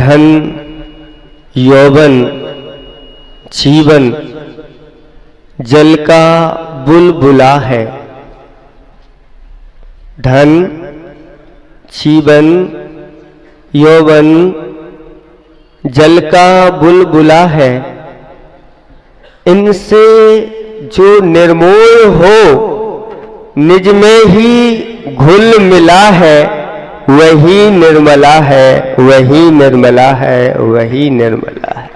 धन, यौवन, जीवन जल का बुलबुला है। धन, जीवन, यौवन जल का बुलबुला है। इनसे जो निर्मोल हो, निज में ही घुल मिला है, वही निर्मला है, वही निर्मला है, वही निर्मला है।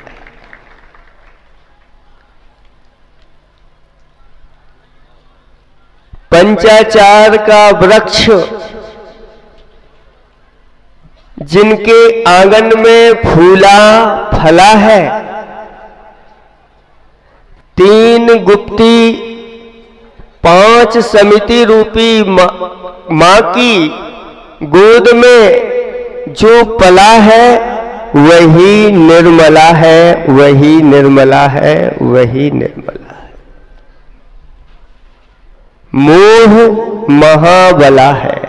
पंचाचार का वृक्ष जिनके आंगन में फूला फला है, 3 गुप्ती 5 समिति रूपी मां की गोद में जो पला है, वही निर्मला है, वही निर्मला है, वही निर्मला है। मोह महाबला है,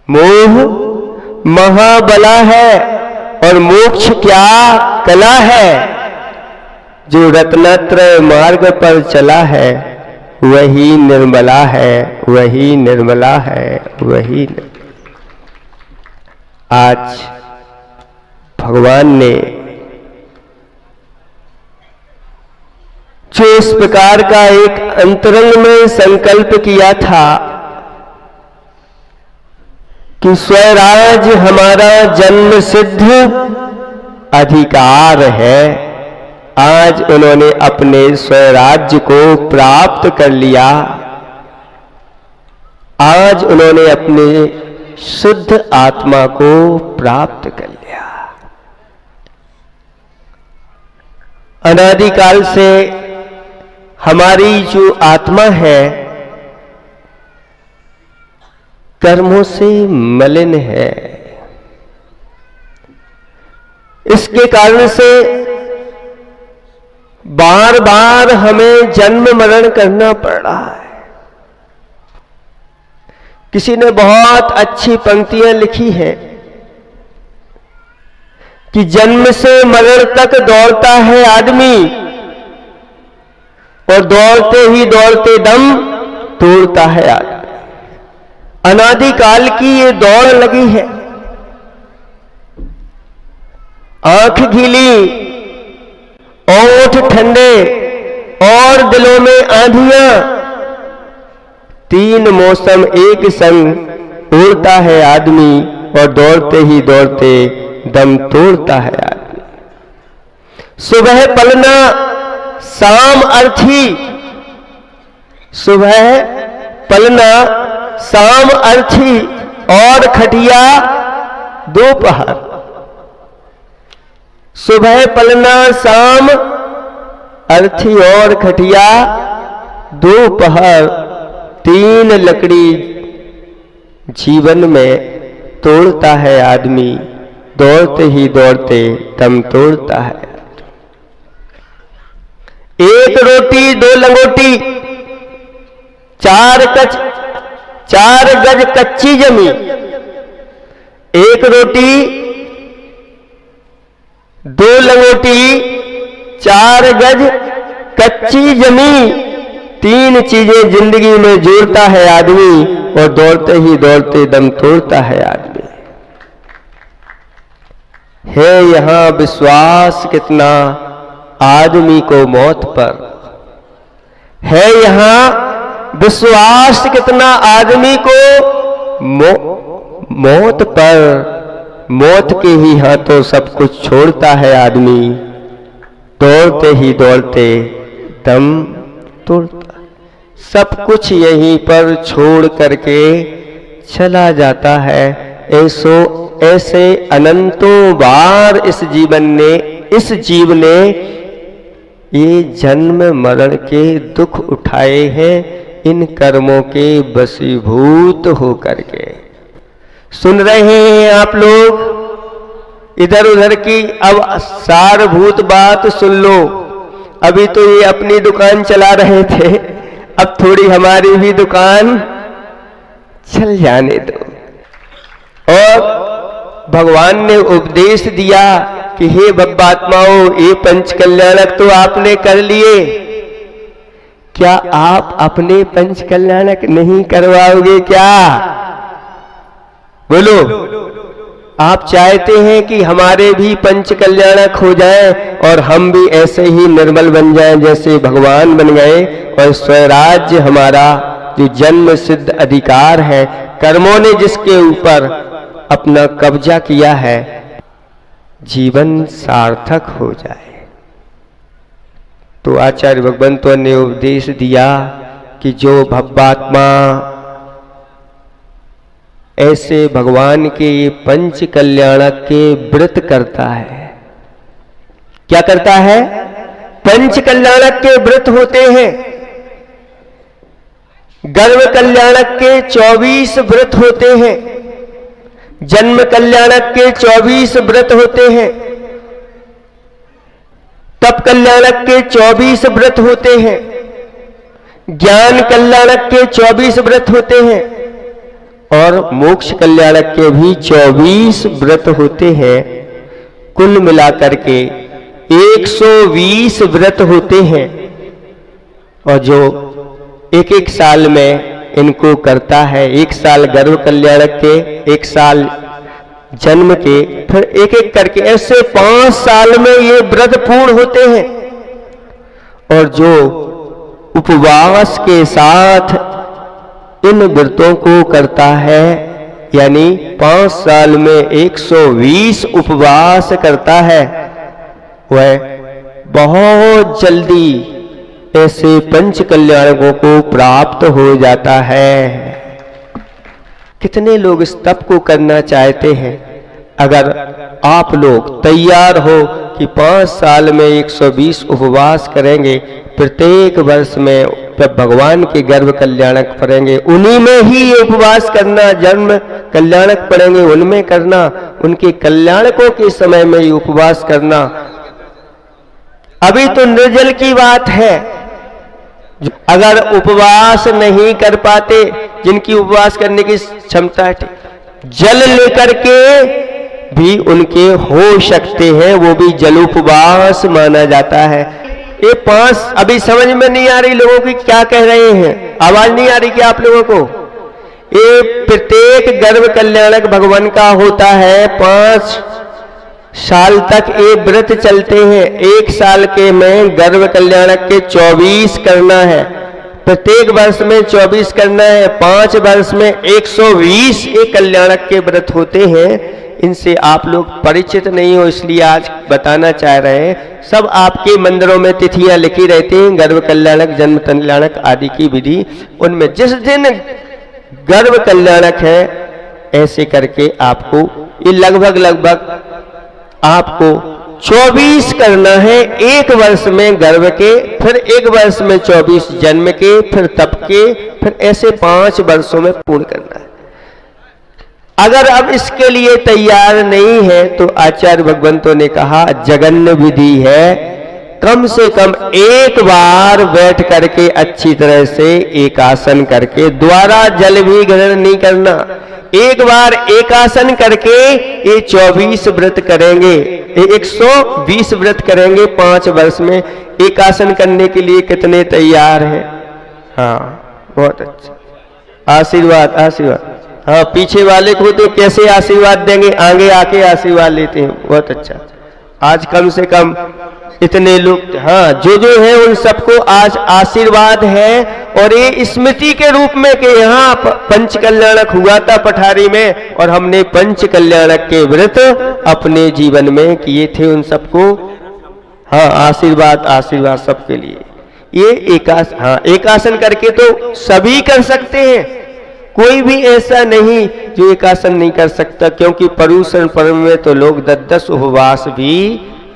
मोह महाबला है, और मोक्ष क्या कला है। जो रत्नत्रय मार्ग पर चला है, वही निर्मला है, वही निर्मला है, वही आज भगवान ने जो इस प्रकार का एक अंतरंग में संकल्प किया था कि स्वराज हमारा जन्म सिद्ध अधिकार है, आज उन्होंने अपने स्वराज्य को प्राप्त कर लिया। आज उन्होंने अपने शुद्ध आत्मा को प्राप्त कर लिया। अनादिकाल से हमारी जो आत्मा है, कर्मों से मलिन है। इसके कारण से बार बार हमें जन्म मरण करना पड़ रहा है। किसी ने बहुत अच्छी पंक्तियां लिखी हैं कि जन्म से मरण तक दौड़ता है आदमी, और दौड़ते ही दौड़ते दम तोड़ता है आदमी। अनादिकाल की ये दौड़ लगी है। आंख गीली, ओठ ठंडे और दिलों में आंधियां, 3 मौसम एक संग उड़ता है आदमी, और दौड़ते ही दौड़ते दम तोड़ता है आदमी। सुबह पलना शाम अर्थी, सुबह पलना शाम अर्थी, और खटिया दोपहर। सुबह पलना शाम अर्थी और खटिया दोपहर, 3 लकड़ी जीवन में तोड़ता है आदमी, दौड़ते ही दौड़ते दम तोड़ता है। 1 रोटी 2 लंगोटी, 4 गज कच्ची जमी। 1 रोटी 2 लंगोटी, 4 गज कच्ची जमी, 3 चीजें जिंदगी में जोड़ता है आदमी, और दौड़ते ही दौड़ते दम तोड़ता है आदमी। है यहां विश्वास कितना आदमी को मौत पर, है यहां विश्वास कितना आदमी को मौत पर। मौत के ही हाथों सब कुछ छोड़ता है आदमी, दौड़ते ही दौड़ते दम तोड़ता। सब कुछ यहीं पर छोड़ करके चला जाता है। ऐसे अनंतों बार इस जीव ने ये जन्म मरण के दुख उठाए हैं, इन कर्मों के वशीभूत होकर के। सुन रहे हैं आप लोग इधर उधर की, अब सारभूत बात सुन लो। अभी तो ये अपनी दुकान चला रहे थे, अब थोड़ी हमारी भी दुकान चल जाने दो। और भगवान ने उपदेश दिया कि हे भक्तात्माओं, ये पंच कल्याणक तो आपने कर लिए, क्या आप अपने पंच कल्याणक नहीं करवाओगे क्या? बोलो, आप चाहते हैं कि हमारे भी पंच कल्याणक हो जाएं और हम भी ऐसे ही निर्मल बन जाएं जैसे भगवान बन गए, और स्वराज्य हमारा जो जन्म सिद्ध अधिकार है, कर्मों ने जिसके ऊपर अपना कब्जा किया है, जीवन सार्थक हो जाए। तो आचार्य भगवंतों ने उपदेश दिया कि जो भव्यात्मा ऐसे भगवान के ये पंच कल्याणक के व्रत करता है, क्या करता है? पंच कल्याणक के व्रत होते हैं। गर्भ कल्याणक के 24 व्रत होते हैं, जन्म कल्याणक के 24 व्रत होते हैं, तप कल्याणक के 24 व्रत होते हैं, ज्ञान कल्याणक के 24 व्रत होते हैं, और मोक्ष कल्याणक के भी 24 व्रत होते हैं। कुल मिलाकर के 120 व्रत होते हैं, और जो एक एक साल में इनको करता है, एक साल गर्भ कल्याणक के, एक साल जन्म के, फिर एक एक करके ऐसे 5 साल में ये व्रत पूर्ण होते हैं। और जो उपवास के साथ इन व्रतों को करता है, यानी 5 साल में 120 उपवास करता है, वह बहुत जल्दी ऐसे पंच कल्याणकों को प्राप्त हो जाता है। कितने लोग इस तप को करना चाहते हैं? अगर आप लोग तैयार हो कि 5 साल में 120 उपवास करेंगे, प्रत्येक वर्ष में भगवान के गर्भ कल्याणक पढ़ेंगे, उन्हीं में ही ये उपवास करना, जन्म कल्याणक पढ़ेंगे उनमें करना, उनके कल्याणकों के समय में ये उपवास करना। अभी तो निर्जल की बात है, अगर उपवास नहीं कर पाते, जिनकी उपवास करने की क्षमता है, जल लेकर के भी उनके हो सकते हैं, वो भी जल उपवास माना जाता है। ये 5 अभी समझ में नहीं आ रही लोगों की, क्या कह रहे हैं? आवाज नहीं आ रही क्या आप लोगों को? ये प्रत्येक गर्भ कल्याणक भगवान का होता है, 5 साल तक ये व्रत चलते हैं। 1 साल के में गर्भ कल्याणक के 24 करना है, प्रत्येक वर्ष में 24 करना है, 5 वर्ष में 120 एक कल्याणक के व्रत होते हैं। इनसे आप लोग परिचित नहीं हो, इसलिए आज बताना चाह रहे हैं। सब आपके मंदिरों में तिथियां लिखी रहती हैं, गर्भ कल्याणक, जन्म कल्याणक आदि की विधि, उनमें जिस दिन गर्भ कल्याणक है ऐसे करके आपको ये लगभग आपको 24 करना है, 1 वर्ष में गर्भ के, फिर 1 वर्ष में 24 जन्म के, फिर तप के, फिर ऐसे 5 वर्षों में पूर्ण करना है। अगर अब इसके लिए तैयार नहीं है तो आचार्य भगवंतों ने कहा जगन्य विधि है, कम से कम 1 बार बैठ करके अच्छी तरह से एक आसन करके, द्वारा जल भी ग्रहण नहीं करना, 1 बार एक आसन करके ये 24 व्रत करेंगे, 120 व्रत करेंगे 5 वर्ष में। एक आसन करने के लिए कितने तैयार हैं? हाँ, बहुत अच्छा, आशीर्वाद आशीर्वाद। हाँ, पीछे वाले को तो कैसे आशीर्वाद देंगे, आगे आके आशीर्वाद लेते हैं, बहुत अच्छा। आज कम से कम इतने लोग, हाँ, जो है उन सबको आज आशीर्वाद है। और ये स्मृति के रूप में कि यहाँ पंच कल्याणक हुआ था पठारी में, और हमने पंच कल्याणक के व्रत अपने जीवन में किए थे, उन सबको हाँ आशीर्वाद आशीर्वाद सबके लिए। ये एक आसन करके तो सभी कर सकते हैं, कोई भी ऐसा नहीं जो एक आसन नहीं कर सकता, क्योंकि पर्युषण पर्व में तो लोग 10-10 उपवास भी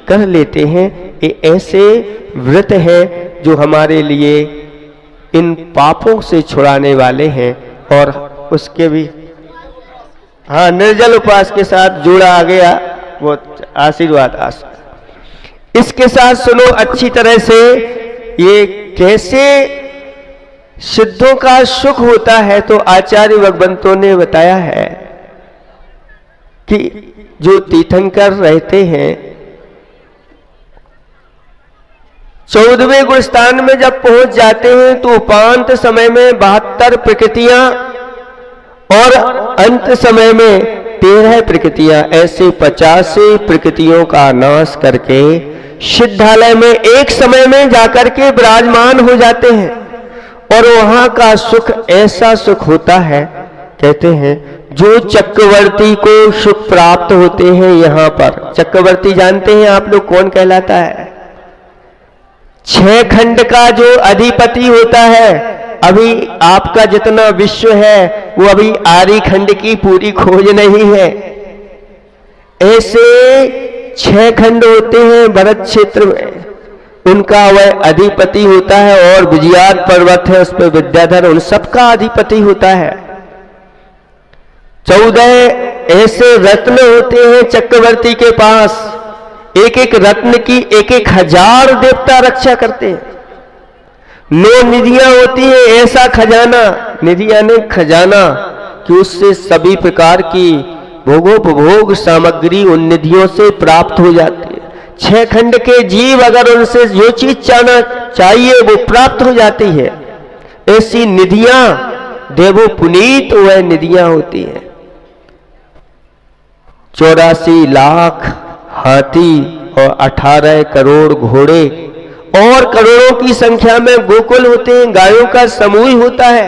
कर लेते हैं। ये ऐसे व्रत है जो हमारे लिए इन पापों से छुड़ाने वाले हैं। और उसके भी हाँ, निर्जल उपवास के साथ जुड़ा आ गया वो आशीर्वाद। इसके साथ सुनो अच्छी तरह से, ये कैसे सिद्धों का सुख होता है। तो आचार्य भगवंतों ने बताया है कि जो तीर्थंकर रहते हैं 14वें गुण स्थान में जब पहुंच जाते हैं तो उपांत समय में 72 प्रकृतियां और अंत समय में 13 प्रकृतियां, ऐसे 85 प्रकृतियों का नाश करके सिद्धालय में एक समय में जाकर के विराजमान हो जाते हैं। और वहां का सुख ऐसा सुख होता है, कहते हैं जो चक्रवर्ती को सुख प्राप्त होते हैं। यहाँ पर चक्रवर्ती जानते हैं आप लोग कौन कहलाता है? 6 खंड का जो अधिपति होता है। अभी आपका जितना विश्व है वो अभी आर्य खंड की पूरी खोज नहीं है। ऐसे 6 खंड होते हैं भरत क्षेत्र में, उनका वह अधिपति होता है। और विजयाद पर्वत है, उस पर विद्याधर, उन सबका अधिपति होता है। 14 ऐसे रत्न होते हैं चक्रवर्ती के पास। एक एक रत्न की 1,000 देवता रक्षा करते हैं। 9 निधियां होती है, ऐसा खजाना, निधियां ने खजाना, कि उससे सभी प्रकार की भोगोपभोग सामग्री उन निधियों से प्राप्त हो जाती है। 6 खंड के जीव अगर उनसे जो चीज चाहना चाहिए वो प्राप्त हो जाती है। ऐसी निधियां देवो पुनीत वह निधियां होती है। 84 लाख हाथी और 18 करोड़ घोड़े और करोड़ों की संख्या में गोकुल होते हैं, गायों का समूह होता है,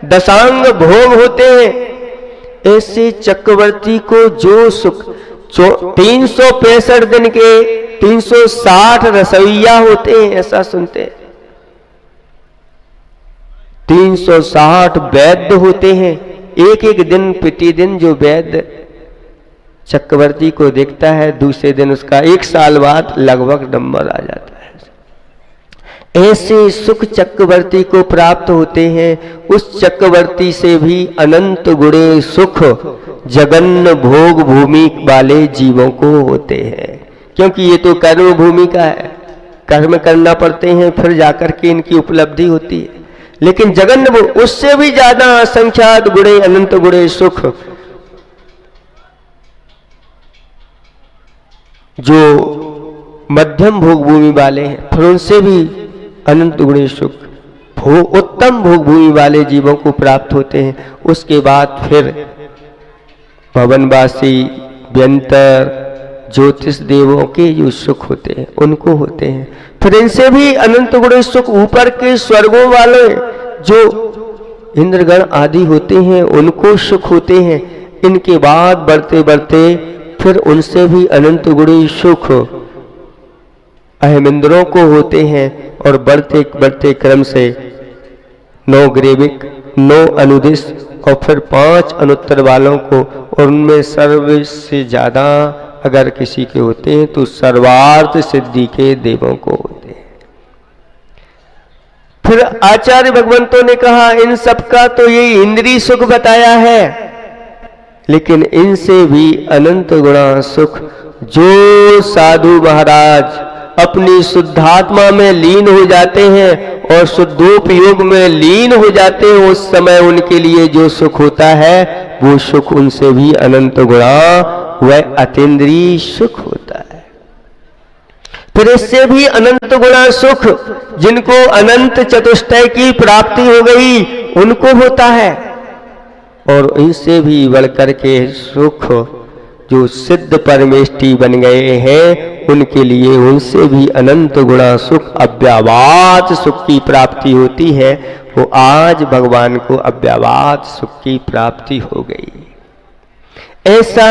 दशांग भोग होते हैं। ऐसे चक्रवर्ती को जो सुख 365 दिन के 360 रसोइया होते हैं, ऐसा सुनते हैं। 360 वैद्य होते हैं। एक एक दिन प्रतिदिन जो वैद्य चक्रवर्ती को देखता है, दूसरे दिन उसका 1 साल बाद लगभग नंबर आ जाता है। ऐसे सुख चक्रवर्ती को प्राप्त होते हैं। उस चक्रवर्ती से भी अनंत गुणे सुख जगन्न भोग भूमि वाले जीवों को होते हैं, क्योंकि ये तो कर्म भूमि का है, कर्म करना पड़ते हैं, फिर जाकर के इनकी उपलब्धि होती है। लेकिन जगन्न भोग उससे भी ज्यादा असंख्यात गुणे अनंत गुणे सुख जो मध्यम भोग भूमि वाले हैं, फिर उनसे भी अनंत गुणे सुख उत्तम भोग भूमि वाले जीवों को प्राप्त होते हैं। उसके बाद फिर भवनवासी व्यंतर ज्योतिष देवों के जो सुख होते हैं उनको होते हैं। फिर इनसे भी अनंत गुणे सुख ऊपर के स्वर्गों वाले जो इंद्रगण आदि होते हैं उनको सुख होते हैं। इनके बाद बढ़ते बढ़ते फिर उनसे भी अनंत गुणी सुख अहमिंद्रों को होते हैं। और बढ़ते बढ़ते क्रम से 9 ग्रेविक, 9 अनुदिश और फिर 5 अनुत्तर वालों को, और उनमें सर्व से ज्यादा अगर किसी के होते हैं तो सर्वार्थ सिद्धि के देवों को होते हैं। फिर आचार्य भगवंतों ने कहा इन सब का तो ये इंद्रिय सुख बताया है, लेकिन इनसे भी अनंत गुणा सुख जो साधु महाराज अपनी शुद्धात्मा में लीन हो जाते हैं और शुद्धोपयोग में लीन हो जाते हैं, उस समय उनके लिए जो सुख होता है वो सुख उनसे भी अनंत गुणा वह अतीन्द्रिय सुख होता है। फिर इससे भी अनंत गुणा सुख जिनको अनंत चतुष्टय की प्राप्ति हो गई उनको होता है। और इनसे भी बढ़कर के सुख जो सिद्ध परमेष्टि बन गए हैं उनके लिए उनसे भी अनंत गुणा सुख अव्यावात सुख की प्राप्ति होती है। वो आज भगवान को अव्यावात सुख की प्राप्ति हो गई। ऐसा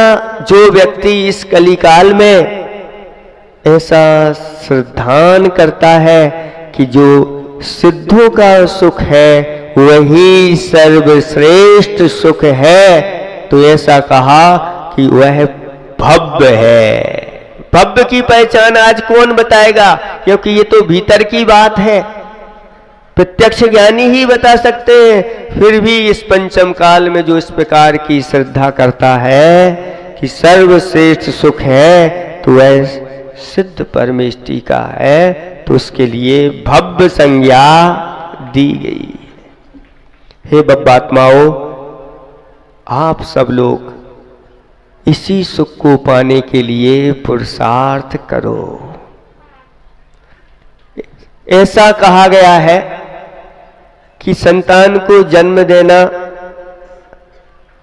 जो व्यक्ति इस कलिकाल में ऐसा श्रद्धान करता है कि जो सिद्धों का सुख है वही सर्वश्रेष्ठ सुख है, तो ऐसा कहा कि वह भव्य है। भव्य की पहचान आज कौन बताएगा, क्योंकि ये तो भीतर की बात है, प्रत्यक्ष ज्ञानी ही बता सकते हैं। फिर भी इस पंचम काल में जो इस प्रकार की श्रद्धा करता है कि सर्वश्रेष्ठ सुख है तो वह सिद्ध परमेष्टि का है, तो उसके लिए भव्य संज्ञा दी गई। हे बब्बात्माओं, आप सब लोग इसी सुख को पाने के लिए पुरुषार्थ करो। ऐसा कहा गया है कि संतान को जन्म देना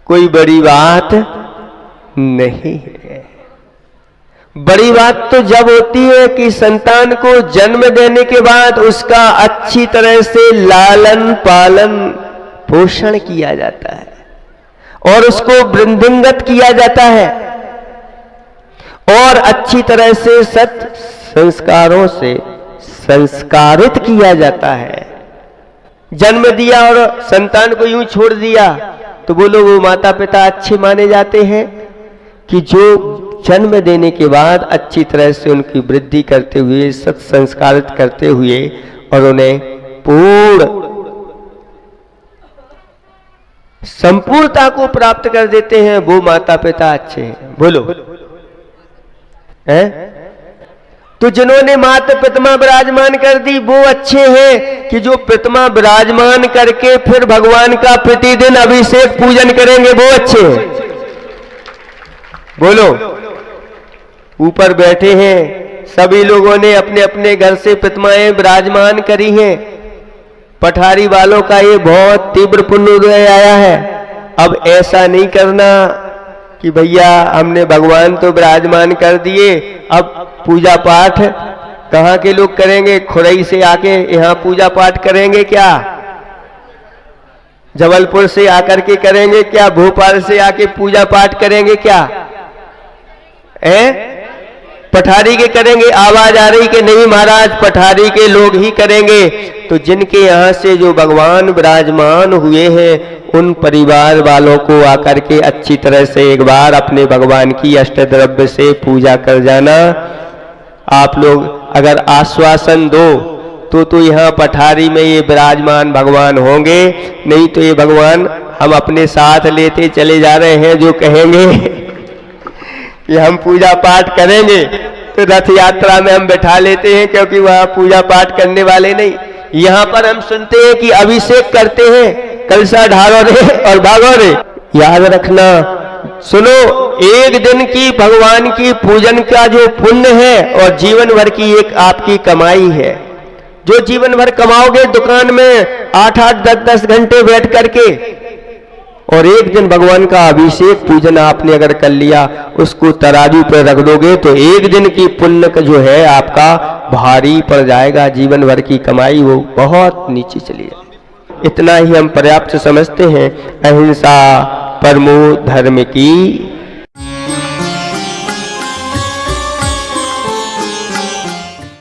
कोई बड़ी बात नहीं है। बड़ी बात तो जब होती है कि संतान को जन्म देने के बाद उसका अच्छी तरह से लालन पालन पोषण किया जाता है और उसको वृद्धिंगत किया जाता है और अच्छी तरह से सत संस्कारों से संस्कारित किया जाता है। जन्म दिया और संतान को यूं छोड़ दिया तो बोलो वो माता पिता अच्छे माने जाते हैं कि जो जन्म देने के बाद अच्छी तरह से उनकी वृद्धि करते हुए सत संस्कारित करते हुए और उन्हें पूर्ण संपूर्णता को प्राप्त कर देते हैं, वो माता पिता अच्छे हैं। बोलो हैं? तो जिन्होंने माता पिता विराजमान कर दी वो अच्छे हैं कि जो प्रतिमा विराजमान करके फिर भगवान का प्रतिदिन अभिषेक पूजन करेंगे वो अच्छे हैं। बोलो ऊपर बैठे हैं सभी लोगों ने अपने अपने घर से प्रतिमाएं विराजमान करी हैं। पठारी वालों का ये बहुत तीव्र पुण्य उदय आया है। अब ऐसा नहीं करना कि भैया हमने भगवान तो विराजमान कर दिए, अब पूजा पाठ कहाँ के लोग करेंगे? खुरई से आके यहाँ पूजा पाठ करेंगे क्या? जबलपुर से आकर के करेंगे क्या? भोपाल से आके पूजा पाठ करेंगे क्या? पठारी के करेंगे? आवाज आ रही कि नहीं महाराज पठारी के लोग ही करेंगे। तो जिनके यहाँ से जो भगवान विराजमान हुए हैं उन परिवार वालों को आकर के अच्छी तरह से एक बार अपने भगवान की अष्टद्रव्य से पूजा कर जाना। आप लोग अगर आश्वासन दो तो यहाँ पठारी में ये विराजमान भगवान होंगे, नहीं तो ये भगवान हम अपने साथ लेते चले जा रहे हैं। जो कहेंगे कि हम पूजा पाठ करेंगे तो रथ यात्रा में हम बैठा लेते हैं, क्योंकि वहां पूजा पाठ करने वाले नहीं। यहाँ पर हम सुनते हैं कि अभिषेक करते हैं, कलशा ढारो रे और भागो रे। याद रखना, सुनो, एक दिन की भगवान की पूजन का जो पुण्य है और जीवन भर की एक आपकी कमाई है। जो जीवन भर कमाओगे दुकान में 8-8, 10-10 घंटे बैठ करके, और एक दिन भगवान का अभिषेक पूजन आपने अगर कर लिया, उसको तराजू पर रख दोगे तो एक दिन की पुण्य का जो है आपका भारी पड़ जाएगा। जीवन भर की कमाई वो बहुत नीचे चली जाएगी। इतना ही हम पर्याप्त समझते हैं। अहिंसा परमो धर्म की